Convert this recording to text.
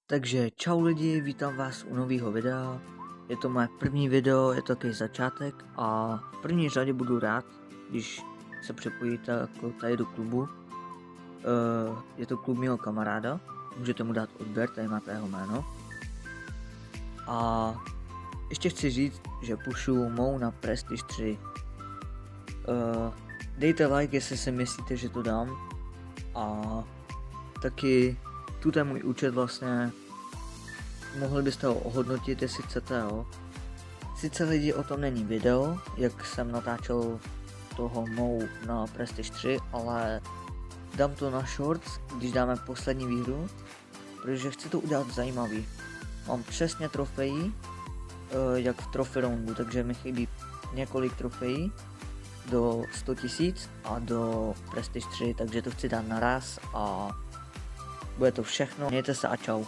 Takže čau lidi, vítám vás u nového videa. Je to moje první video, je to takový začátek a v první řadě budu rád, když se připojíte jako tady do klubu. Je to klub mého kamaráda, můžete mu dát odběr, tady máte jeho jméno. A ještě chci říct, že pušu mou na Prestige 3. Dejte like, jestli si myslíte, že to dám. A taky tuto je můj účet vlastně, mohli byste ho ohodnotit, jestli chcete, jo. Sice lidi o tom není video, jak jsem natáčel toho mou na Prestige 3, ale dám to na shorts, když dáme poslední výhru, protože chci to udělat zajímavý. Mám přesně trofejí, jak v trophy roundu, takže mi chybí několik trofejí do 100 000 a do Prestige 3, takže to chci dát naraz a bude to všechno. Mějte se a čau.